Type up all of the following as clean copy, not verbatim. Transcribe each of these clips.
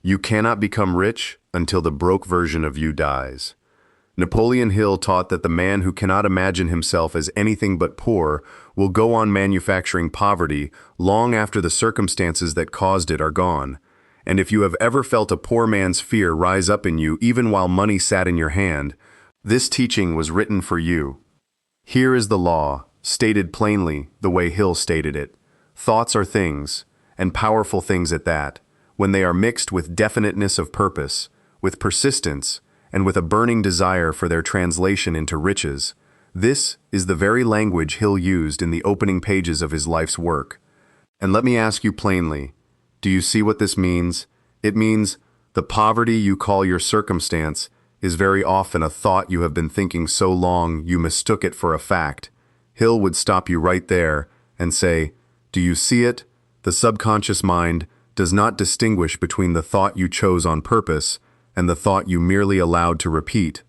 You cannot become rich until the broke version of you dies. Napoleon Hill taught that the man who cannot imagine himself as anything but poor will go on manufacturing poverty long after the circumstances that caused it are gone. And if you have ever felt a poor man's fear rise up in you even while money sat in your hand, this teaching was written for you. Here is the law, stated plainly the way Hill stated it. Thoughts are things, and powerful things at that, when they are mixed with definiteness of purpose, with persistence, and with a burning desire for their translation into riches. This is the very language Hill used in the opening pages of his life's work. And let me ask you plainly, do you see what this means? It means the poverty you call your circumstance is very often a thought you have been thinking so long you mistook it for a fact. Hill would stop you right there and say, do you see it? The subconscious mind does not distinguish between the thought you chose on purpose and the thought you merely allowed to repeat.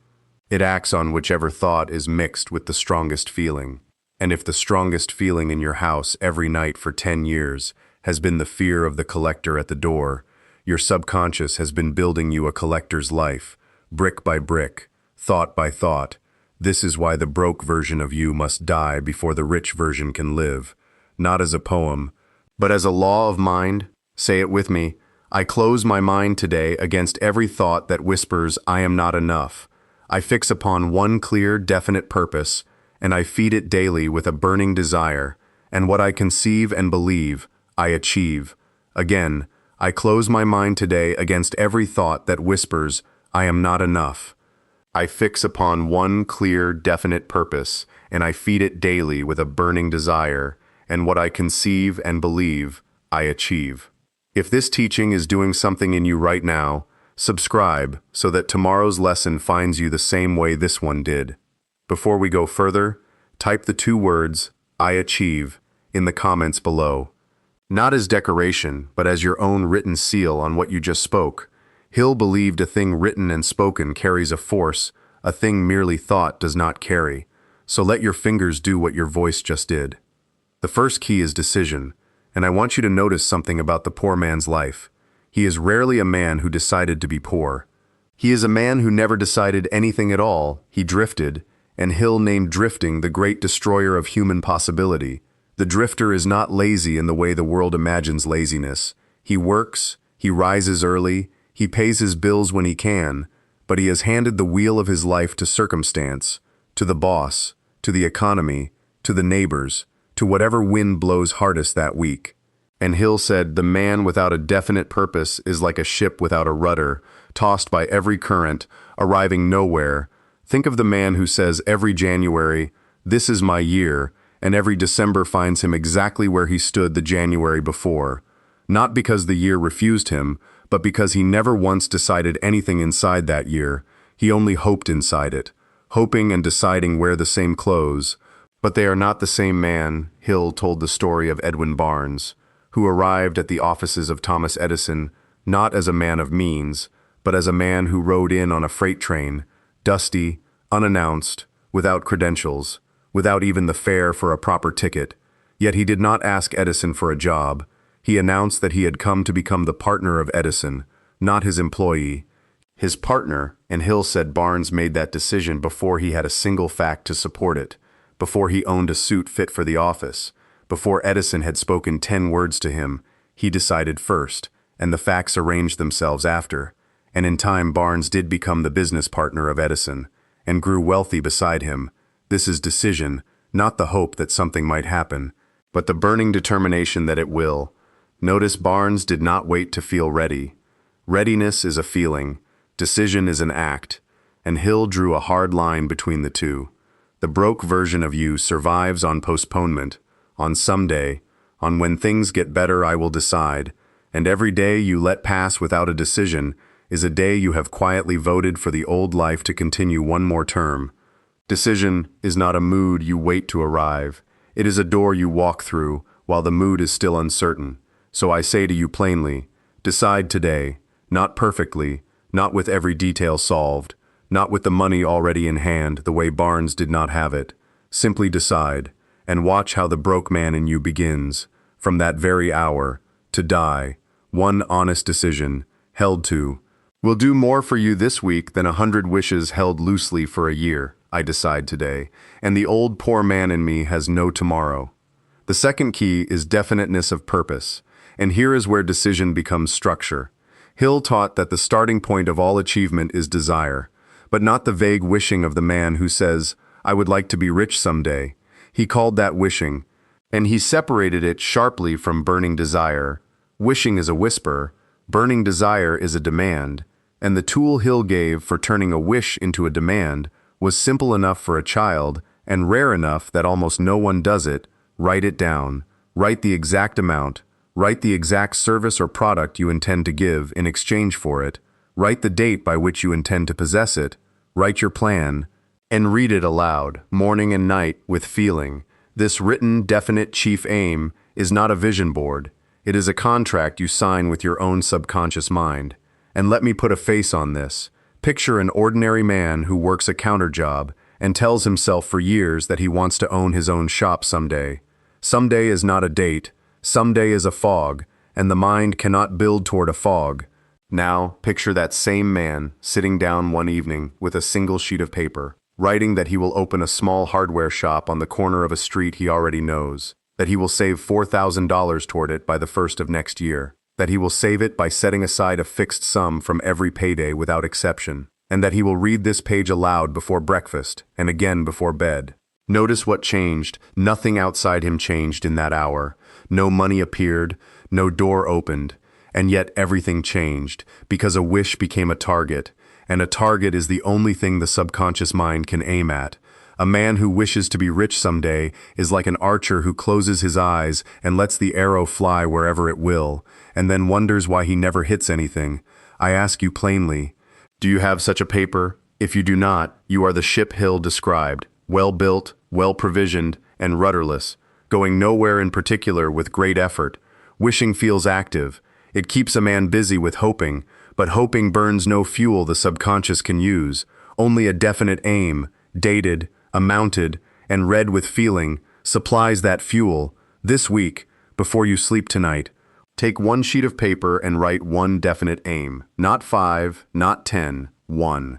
It acts on whichever thought is mixed with the strongest feeling. And if the strongest feeling in your house every night for 10 years has been the fear of the collector at the door, your subconscious has been building you a collector's life, brick by brick, thought by thought. This is why the broke version of you must die before the rich version can live, not as a poem, but as a law of mind. Say it with me. I close my mind today against every thought that whispers, I am not enough. I fix upon one clear, definite purpose, and I feed it daily with a burning desire, and what I conceive and believe, I achieve. Again, I close my mind today against every thought that whispers, I am not enough. I fix upon one clear, definite purpose, and I feed it daily with a burning desire, and what I conceive and believe, I achieve. If this teaching is doing something in you right now, subscribe so that tomorrow's lesson finds you the same way this one did. Before we go further, type the 2 words, I achieve, in the comments below. Not as decoration, but as your own written seal on what you just spoke. Hill believed a thing written and spoken carries a force, a thing merely thought does not carry. So let your fingers do what your voice just did. The first key is decision, and I want you to notice something about the poor man's life. He is rarely a man who decided to be poor. He is a man who never decided anything at all. He drifted, and Hill named drifting the great destroyer of human possibility. The drifter is not lazy in the way the world imagines laziness. He works, he rises early, he pays his bills when he can, but he has handed the wheel of his life to circumstance, to the boss, to the economy, to the neighbors, to whatever wind blows hardest that week. And Hill said, the man without a definite purpose is like a ship without a rudder, tossed by every current, arriving nowhere. Think of the man who says every January, this is my year, and every December finds him exactly where he stood the January before. Not because the year refused him, but because he never once decided anything inside that year. He only hoped inside it, hoping and deciding wear the same clothes. But they are not the same man. Hill told the story of Edwin Barnes, who arrived at the offices of Thomas Edison not as a man of means, but as a man who rode in on a freight train, dusty, unannounced, without credentials, without even the fare for a proper ticket. Yet he did not ask Edison for a job. He announced that he had come to become the partner of Edison, not his employee. His partner, and Hill said Barnes made that decision before he had a single fact to support it, before he owned a suit fit for the office, before Edison had spoken 10 words to him. He decided first, and the facts arranged themselves after. And in time Barnes did become the business partner of Edison, and grew wealthy beside him. This is decision, not the hope that something might happen, but the burning determination that it will. Notice Barnes did not wait to feel ready. Readiness is a feeling, decision is an act, and Hill drew a hard line between the two. The broke version of you survives on postponement, on someday, on when things get better I will decide, and every day you let pass without a decision is a day you have quietly voted for the old life to continue one more term. Decision is not a mood you wait to arrive. It is a door you walk through while the mood is still uncertain. So I say to you plainly, decide today, not perfectly, not with every detail solved, not with the money already in hand the way Barnes did not have it. Simply decide, and watch how the broke man in you begins, from that very hour, to die. One honest decision, held to. Will do more for you this week than 100 wishes held loosely for a year, I decide today, and the old poor man in me has no tomorrow. The second key is definiteness of purpose, and here is where decision becomes structure. Hill taught that the starting point of all achievement is desire, but not the vague wishing of the man who says, I would like to be rich someday. He called that wishing, and he separated it sharply from burning desire. Wishing is a whisper, burning desire is a demand, and the tool Hill gave for turning a wish into a demand was simple enough for a child and rare enough that almost no one does it. Write it down. Write the exact amount. Write the exact service or product you intend to give in exchange for it. Write the date by which you intend to possess it. Write your plan, and read it aloud, morning and night, with feeling. This written, definite chief aim is not a vision board. It is a contract you sign with your own subconscious mind. And let me put a face on this. Picture an ordinary man who works a counter job and tells himself for years that he wants to own his own shop someday. Someday is not a date. Someday is a fog, and the mind cannot build toward a fog. Now, picture that same man sitting down one evening with a single sheet of paper, writing that he will open a small hardware shop on the corner of a street he already knows, that he will save $4,000 toward it by the first of next year, that he will save it by setting aside a fixed sum from every payday without exception, and that he will read this page aloud before breakfast and again before bed. Notice what changed. Nothing outside him changed in that hour. No money appeared, no door opened, and yet everything changed, because a wish became a target, and a target is the only thing the subconscious mind can aim at. A man who wishes to be rich someday is like an archer who closes his eyes and lets the arrow fly wherever it will, and then wonders why he never hits anything. I ask you plainly, do you have such a paper? If you do not, you are the ship Hill described, well-built, well-provisioned, and rudderless, going nowhere in particular with great effort. Wishing feels active. It keeps a man busy with hoping, but hoping burns no fuel the subconscious can use. Only a definite aim, dated, amounted, and read with feeling, supplies that fuel. This week, before you sleep tonight, take one sheet of paper and write one definite aim. Not 5, not 10, 1.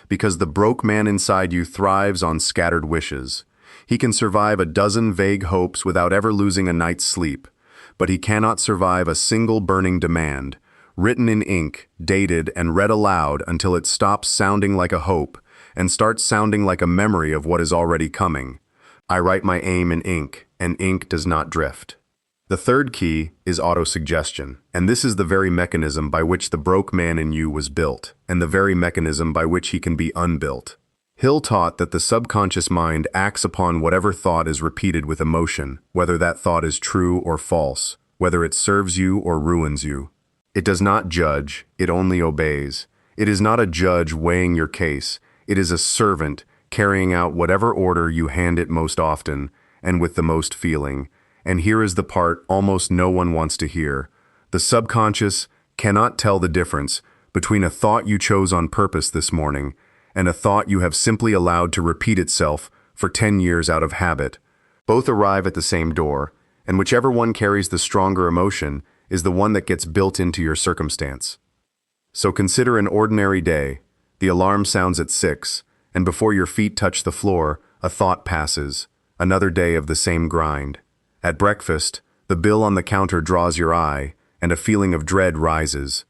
Because the broke man inside you thrives on scattered wishes. He can survive a dozen vague hopes without ever losing a night's sleep, but he cannot survive a single burning demand, written in ink, dated, and read aloud until it stops sounding like a hope and starts sounding like a memory of what is already coming. I write my aim in ink, and ink does not drift. The third key is autosuggestion, and this is the very mechanism by which the broke man in you was built, and the very mechanism by which he can be unbuilt. Hill taught that the subconscious mind acts upon whatever thought is repeated with emotion, whether that thought is true or false, whether it serves you or ruins you. It does not judge, it only obeys. It is not a judge weighing your case, it is a servant carrying out whatever order you hand it most often, and with the most feeling. And here is the part almost no one wants to hear. The subconscious cannot tell the difference between a thought you chose on purpose this morning and a thought you have simply allowed to repeat itself for 10 years out of habit. Both arrive at the same door, and whichever one carries the stronger emotion is the one that gets built into your circumstance. So consider an ordinary day. The alarm sounds at 6, and before your feet touch the floor, a thought passes. Another day of the same grind. At breakfast, the bill on the counter draws your eye, and a feeling of dread rises.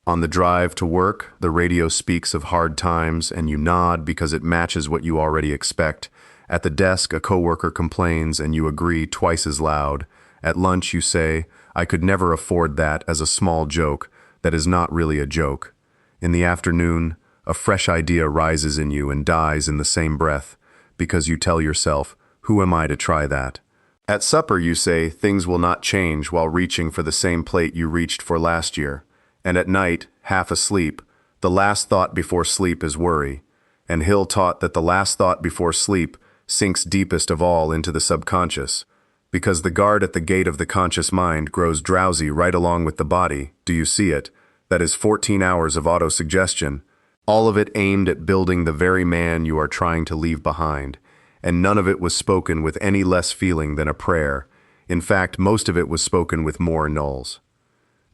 On the drive to work, the radio speaks of hard times, and you nod because it matches what you already expect. At the desk, a coworker complains, and you agree twice as loud. At lunch, you say, I could never afford that as a small joke that is not really a joke. In the afternoon, a fresh idea rises in you and dies in the same breath, because you tell yourself, who am I to try that? At supper, you say things will not change while reaching for the same plate you reached for last year. And at night, half asleep, the last thought before sleep is worry. And Hill taught that the last thought before sleep sinks deepest of all into the subconscious. Because the guard at the gate of the conscious mind grows drowsy right along with the body. Do you see it? That is 14 hours of autosuggestion. All of it aimed at building the very man you are trying to leave behind. And none of it was spoken with any less feeling than a prayer. In fact, most of it was spoken with more nulls.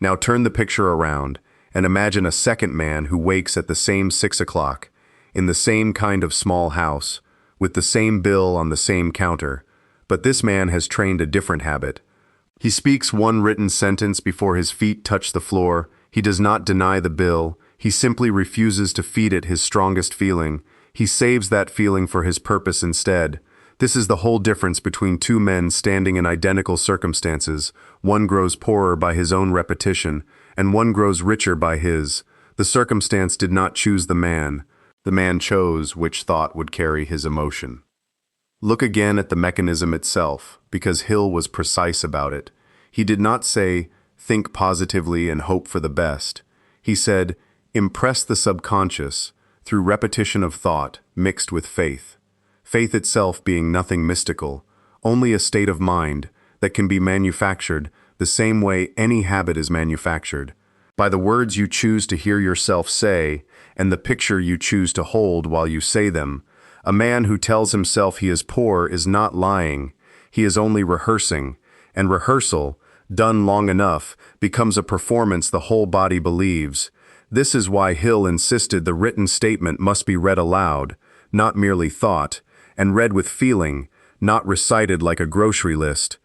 Now turn the picture around and imagine a second man who wakes at the same 6 o'clock, in the same kind of small house, with the same bill on the same counter. But this man has trained a different habit. He speaks one written sentence before his feet touch the floor. He does not deny the bill. He simply refuses to feed it his strongest feeling. He saves that feeling for his purpose instead. This is the whole difference between two men standing in identical circumstances. One grows poorer by his own repetition, and one grows richer by his. The circumstance did not choose the man. The man chose which thought would carry his emotion. Look again at the mechanism itself, because Hill was precise about it. He did not say, think positively and hope for the best. He said, impress the subconscious through repetition of thought mixed with faith. Faith itself being nothing mystical, only a state of mind that can be manufactured the same way any habit is manufactured, by the words you choose to hear yourself say and the picture you choose to hold while you say them. A man who tells himself he is poor is not lying, he is only rehearsing, and rehearsal, done long enough, becomes a performance the whole body believes. This is why Hill insisted the written statement must be read aloud, not merely thought, and read with feeling, not recited like a grocery list,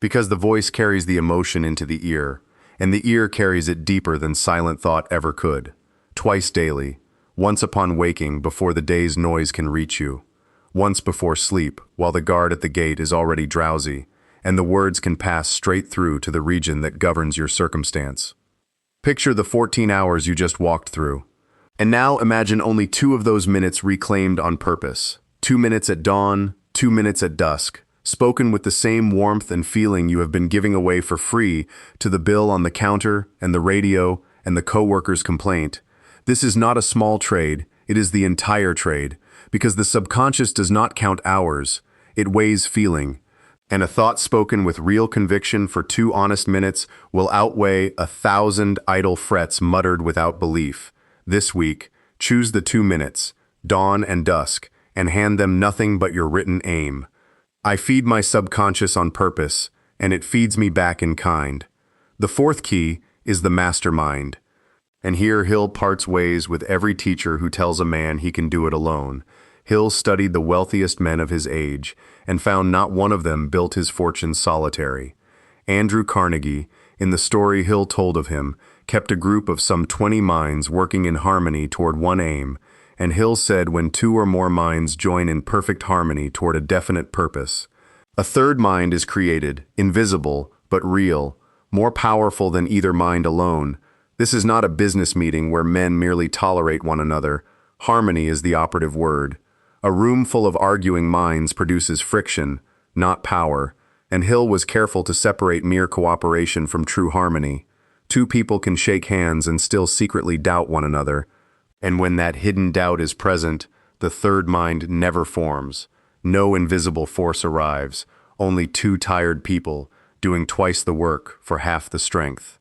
because the voice carries the emotion into the ear, and the ear carries it deeper than silent thought ever could. Twice daily, once upon waking before the day's noise can reach you, once before sleep while the guard at the gate is already drowsy, and the words can pass straight through to the region that governs your circumstance. Picture the 14 hours you just walked through. And now imagine only 2 of those minutes reclaimed on purpose. 2 minutes at dawn, 2 minutes at dusk, spoken with the same warmth and feeling you have been giving away for free to the bill on the counter and the radio and the coworker's complaint. This is not a small trade, it is the entire trade, because the subconscious does not count hours, it weighs feeling. And a thought spoken with real conviction for 2 honest minutes will outweigh 1,000 idle frets muttered without belief. This week, choose the 2 minutes, dawn and dusk, and hand them nothing but your written aim. I feed my subconscious on purpose, and it feeds me back in kind. The 4th key is the mastermind. And here Hill parts ways with every teacher who tells a man he can do it alone. Hill studied the wealthiest men of his age, and found not one of them built his fortune solitary. Andrew Carnegie, in the story Hill told of him, kept a group of some 20 minds working in harmony toward one aim, and Hill said when 2 or more minds join in perfect harmony toward a definite purpose, a third mind is created, invisible, but real, more powerful than either mind alone. This is not a business meeting where men merely tolerate one another. Harmony is the operative word. A room full of arguing minds produces friction, not power, and Hill was careful to separate mere cooperation from true harmony. 2 people can shake hands and still secretly doubt one another, and when that hidden doubt is present, the third mind never forms. No invisible force arrives, only 2 tired people doing twice the work for half the strength.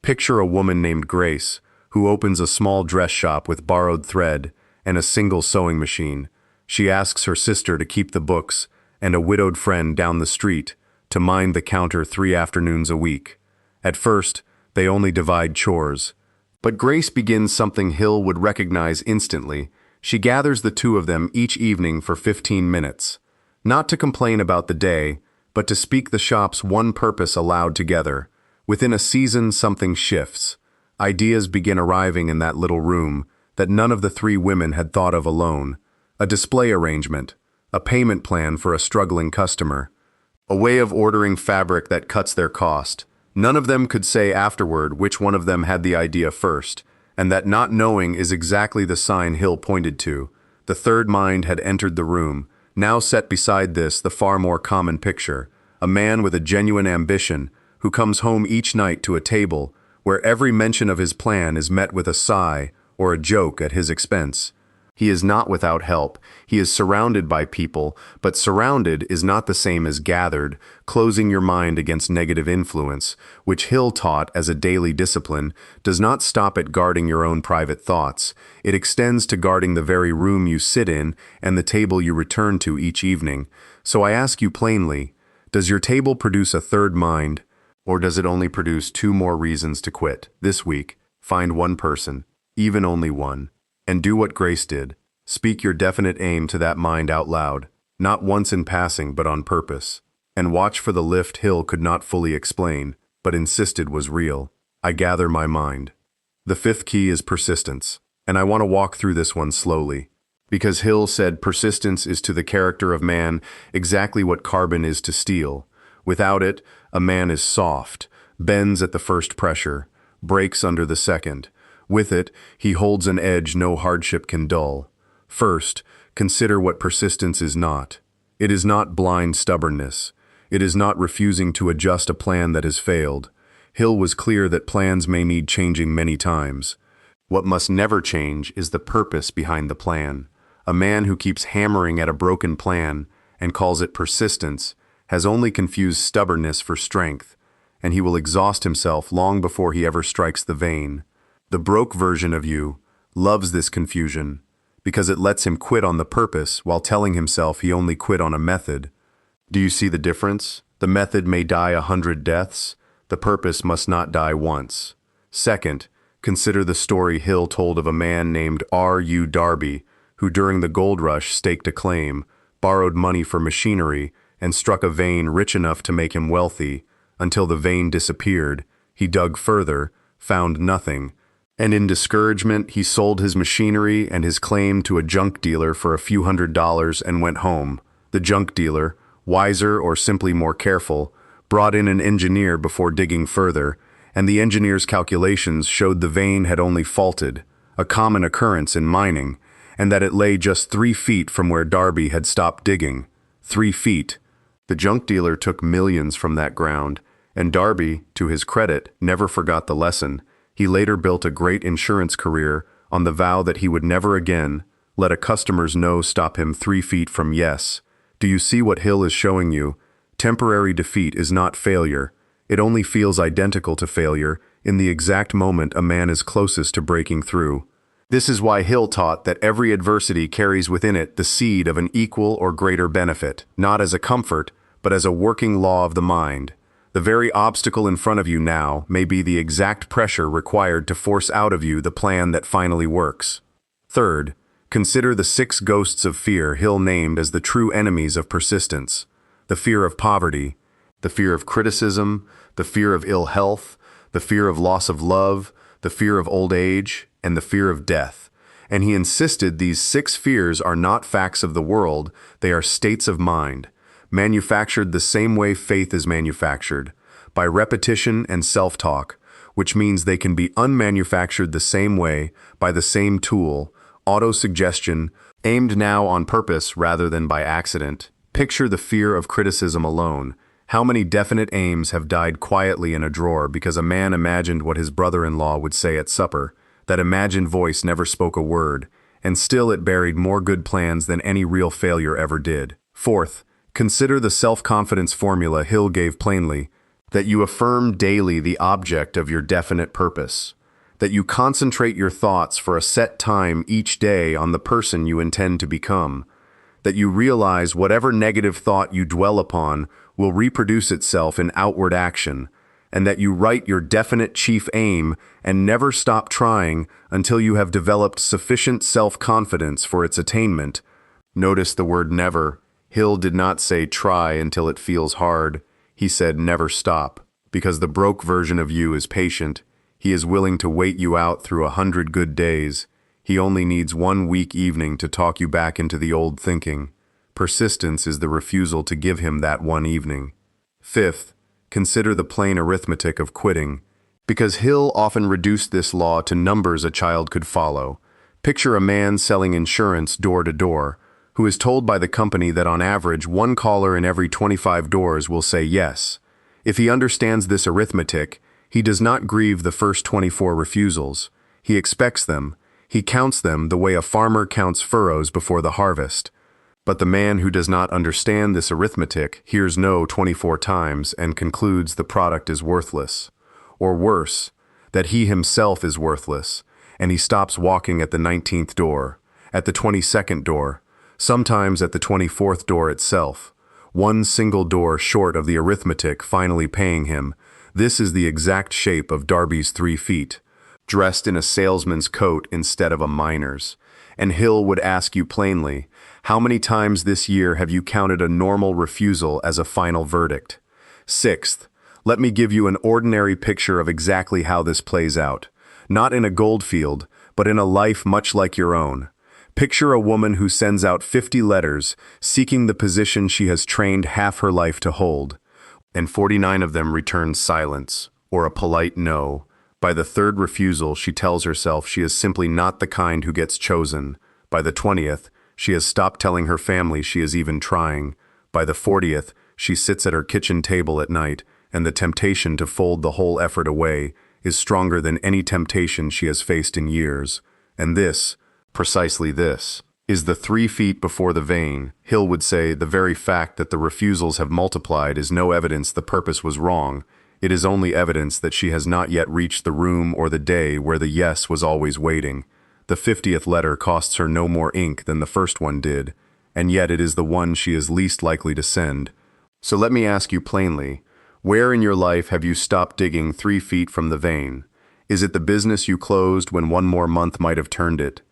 Picture a woman named Grace, who opens a small dress shop with borrowed thread and a single sewing machine. She asks her sister to keep the books and a widowed friend down the street to mind the counter 3 afternoons a week. At first, they only divide chores. But Grace begins something Hill would recognize instantly. She gathers the 2 of them each evening for 15 minutes. Not to complain about the day, but to speak the shop's one purpose aloud together. Within a season, something shifts. Ideas begin arriving in that little room that none of the 3 women had thought of alone. A display arrangement, a payment plan for a struggling customer, a way of ordering fabric that cuts their cost. None of them could say afterward which one of them had the idea first, and that not knowing is exactly the sign Hill pointed to. The third mind had entered the room. Now set beside this the far more common picture, a man with a genuine ambition who comes home each night to a table where every mention of his plan is met with a sigh or a joke at his expense. He is not without help. He is surrounded by people, but surrounded is not the same as gathered, closing your mind against negative influence, which Hill taught as a daily discipline, does not stop at guarding your own private thoughts. It extends to guarding the very room you sit in and the table you return to each evening. So I ask you plainly, does your table produce a third mind, or does it only produce 2 more reasons to quit? This week, Find one person, even only one, and do what Grace did. Speak your definite aim to that mind out loud, not once in passing but on purpose. And watch for the lift Hill could not fully explain, but insisted was real. I gather my mind. The fifth key is persistence, and I want to walk through this one slowly. Because Hill said persistence is to the character of man exactly what carbon is to steel. Without it, a man is soft, bends at the first pressure, breaks under the second. With it, he holds an edge no hardship can dull. First, consider what persistence is not. It is not blind stubbornness. It is not refusing to adjust a plan that has failed. Hill was clear that plans may need changing many times. What must never change is the purpose behind the plan. A man who keeps hammering at a broken plan and calls it persistence has only confused stubbornness for strength, and he will exhaust himself long before he ever strikes the vein. The broke version of you loves this confusion because it lets him quit on the purpose while telling himself he only quit on a method. Do you see the difference? The method may die 100 deaths. The purpose must not die once. Second, consider the story Hill told of a man named R.U. Darby, who during the gold rush staked a claim, borrowed money for machinery, and struck a vein rich enough to make him wealthy. Until the vein disappeared, he dug further, found nothing, and in discouragement he sold his machinery and his claim to a junk dealer for a few $100s and went home. The junk dealer, wiser or simply more careful, brought in an engineer before digging further, and the engineer's calculations showed the vein had only faulted, a common occurrence in mining, and that it lay just 3 feet from where Darby had stopped digging. 3 feet. The junk dealer took millions from that ground, and Darby, to his credit, never forgot the lesson. He later built a great insurance career on the vow that he would never again let a customer's no stop him 3 feet from yes. Do you see what Hill is showing you? Temporary defeat is not failure. It only feels identical to failure in the exact moment a man is closest to breaking through. This is why Hill taught that every adversity carries within it the seed of an equal or greater benefit, not as a comfort, but as a working law of the mind. The very obstacle in front of you now may be the exact pressure required to force out of you the plan that finally works. Third, consider the 6 ghosts of fear Hill named as the true enemies of persistence. The fear of poverty, the fear of criticism, the fear of ill health, the fear of loss of love, the fear of old age, and the fear of death. And he insisted these 6 fears are not facts of the world, they are states of mind, manufactured the same way faith is manufactured, by repetition and self-talk, which means they can be unmanufactured the same way, by the same tool, auto-suggestion, aimed now on purpose rather than by accident. Picture the fear of criticism alone. How many definite aims have died quietly in a drawer because a man imagined what his brother-in-law would say at supper? That imagined voice never spoke a word, and still it buried more good plans than any real failure ever did. Fourth, consider the self-confidence formula Hill gave plainly, that you affirm daily the object of your definite purpose, that you concentrate your thoughts for a set time each day on the person you intend to become, that you realize whatever negative thought you dwell upon will reproduce itself in outward action, and that you write your definite chief aim and never stop trying until you have developed sufficient self-confidence for its attainment. Notice the word never. Hill did not say try until it feels hard. He said never stop, because the broke version of you is patient. He is willing to wait you out through 100 good days. He only needs 1 weak evening to talk you back into the old thinking. Persistence is the refusal to give him that one evening. Fifth, consider the plain arithmetic of quitting, because Hill often reduced this law to numbers a child could follow. Picture a man selling insurance door to door, who is told by the company that on average 1 caller in every 25 doors will say yes. If he understands this arithmetic, he does not grieve the first 24 refusals. He expects them. He counts them the way a farmer counts furrows before the harvest. But the man who does not understand this arithmetic hears no 24 times and concludes the product is worthless. Or worse, that he himself is worthless, and he stops walking at the 19th door, at the 22nd door, sometimes at the 24th door itself, 1 single door short of the arithmetic finally paying him. This is the exact shape of Darby's 3 feet. dressed in a salesman's coat instead of a miner's. And Hill would ask you plainly, how many times this year have you counted a normal refusal as a final verdict? Sixth, let me give you an ordinary picture of exactly how this plays out. Not in a gold field, but in a life much like your own. Picture a woman who sends out 50 letters, seeking the position she has trained half her life to hold, and 49 of them return silence, or a polite no. By the third refusal, she tells herself she is simply not the kind who gets chosen. By the 20th, she has stopped telling her family she is even trying. By the 40th, she sits at her kitchen table at night, and the temptation to fold the whole effort away is stronger than any temptation she has faced in years. And this, precisely this, is the 3 feet before the vein. Hill would say the very fact that the refusals have multiplied is no evidence the purpose was wrong. It is only evidence that she has not yet reached the room or the day where the yes was always waiting. The 50th letter costs her no more ink than the first one did, and yet it is the one she is least likely to send. So let me ask you plainly, where in your life have you stopped digging 3 feet from the vein? Is it the business you closed when one more month might have turned it?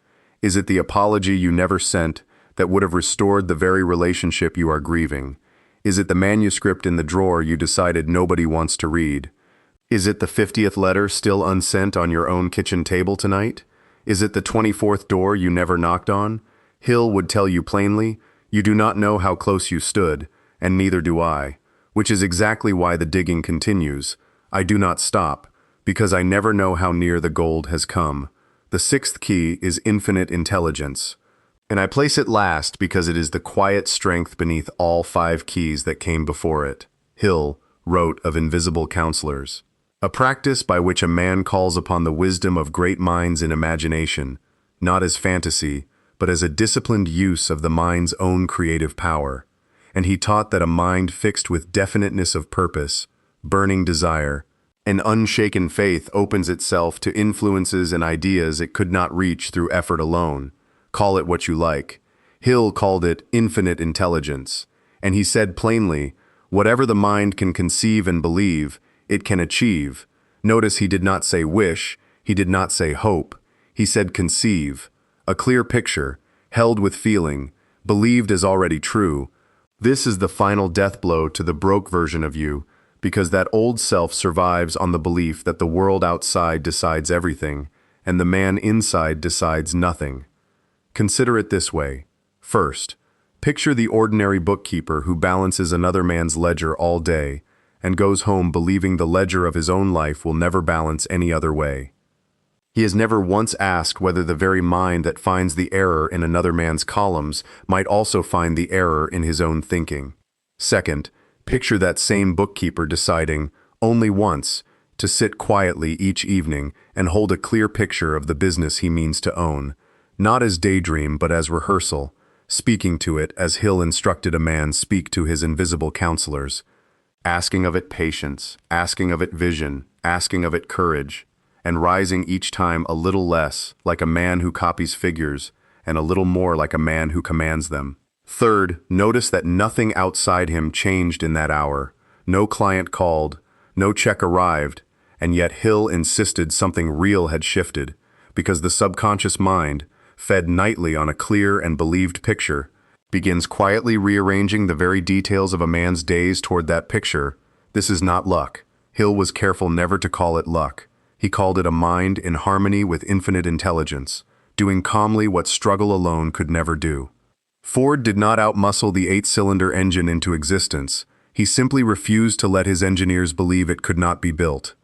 Is it the apology you never sent that would have restored the very relationship you are grieving? Is it the manuscript in the drawer you decided nobody wants to read? Is it the 50th letter still unsent on your own kitchen table tonight? Is it the 24th door you never knocked on? Hill would tell you plainly, you do not know how close you stood, and neither do I, which is exactly why the digging continues. I do not stop, because I never know how near the gold has come. The 6th key is infinite intelligence. And I place it last because it is the quiet strength beneath all 5 keys that came before it. Hill wrote of invisible counselors, a practice by which a man calls upon the wisdom of great minds in imagination, not as fantasy, but as a disciplined use of the mind's own creative power. And he taught that a mind fixed with definiteness of purpose, burning desire, and unshaken faith opens itself to influences and ideas it could not reach through effort alone. Call it what you like. Hill called it infinite intelligence, and he said plainly, whatever the mind can conceive and believe, it can achieve. Notice he did not say wish, he did not say hope, he said conceive, a clear picture, held with feeling, believed as already true. This is the final death blow to the broke version of you, because that old self survives on the belief that the world outside decides everything, and the man inside decides nothing. Consider it this way. First, picture the ordinary bookkeeper who balances another man's ledger all day and goes home believing the ledger of his own life will never balance any other way. He has never once asked whether the very mind that finds the error in another man's columns might also find the error in his own thinking. Second, picture that same bookkeeper deciding, only once, to sit quietly each evening and hold a clear picture of the business he means to own. Not as daydream, but as rehearsal, speaking to it as Hill instructed a man speak to his invisible counselors, asking of it patience, asking of it vision, asking of it courage, and rising each time a little less, like a man who copies figures, and a little more like a man who commands them. Third, notice that nothing outside him changed in that hour. No client called, no check arrived, and yet Hill insisted something real had shifted, because the subconscious mind, fed nightly on a clear and believed picture, begins quietly rearranging the very details of a man's days toward that picture. This is not luck. Hill was careful never to call it luck. He called it a mind in harmony with infinite intelligence, doing calmly what struggle alone could never do. Ford did not outmuscle the 8-cylinder engine into existence. He simply refused to let his engineers believe it could not be built.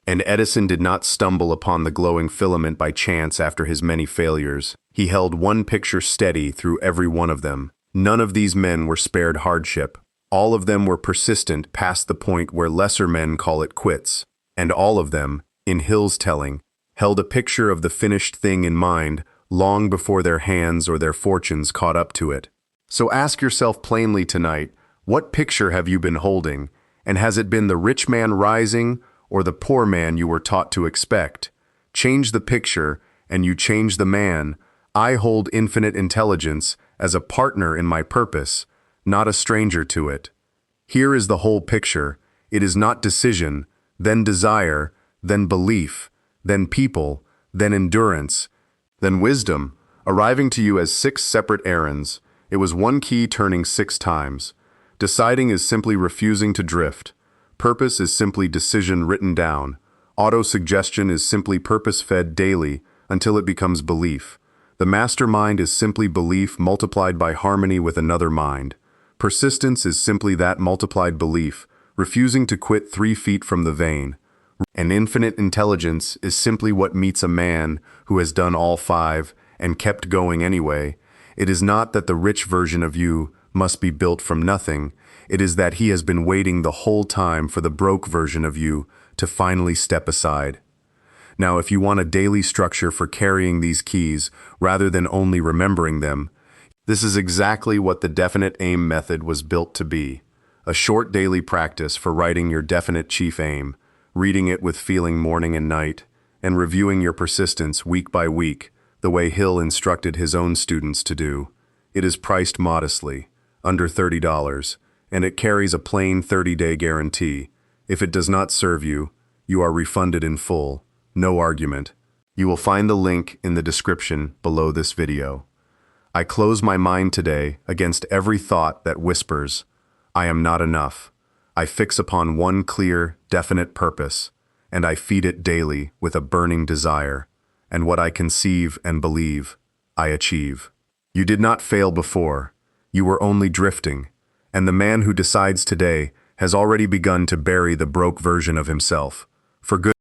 And Edison did not stumble upon the glowing filament by chance after his many failures. He held one picture steady through every one of them. None of these men were spared hardship. All of them were persistent past the point where lesser men call it quits. And all of them, in Hill's telling, held a picture of the finished thing in mind long before their hands or their fortunes caught up to it. So ask yourself plainly tonight, what picture have you been holding? And has it been the rich man rising or the poor man you were taught to expect? Change the picture, and you change the man. I hold infinite intelligence as a partner in my purpose, not a stranger to it. Here is the whole picture. It is not decision, then desire, then belief, then people, then endurance, then wisdom, arriving to you as 6 separate errands. It was one key turning 6 times. Deciding is simply refusing to drift. Purpose is simply decision written down. Auto-suggestion is simply purpose-fed daily until it becomes belief. The mastermind is simply belief multiplied by harmony with another mind. Persistence is simply that multiplied belief, refusing to quit 3 feet from the vein. And infinite intelligence is simply what meets a man who has done all 5 and kept going anyway. It is not that the rich version of you must be built from nothing. It is that he has been waiting the whole time for the broke version of you to finally step aside. Now, if you want a daily structure for carrying these keys rather than only remembering them, this is exactly what the definite aim method was built to be. A short daily practice for writing your definite chief aim, reading it with feeling morning and night, and reviewing your persistence week by week, the way Hill instructed his own students to do. It is priced modestly, under $30, and it carries a plain 30-day guarantee. If it does not serve you, you are refunded in full. No argument. You will find the link in the description below this video. I close my mind today against every thought that whispers, I am not enough. I fix upon one clear, definite purpose, and I feed it daily with a burning desire, and what I conceive and believe, I achieve. You did not fail before. You were only drifting, and the man who decides today has already begun to bury the broke version of himself. For good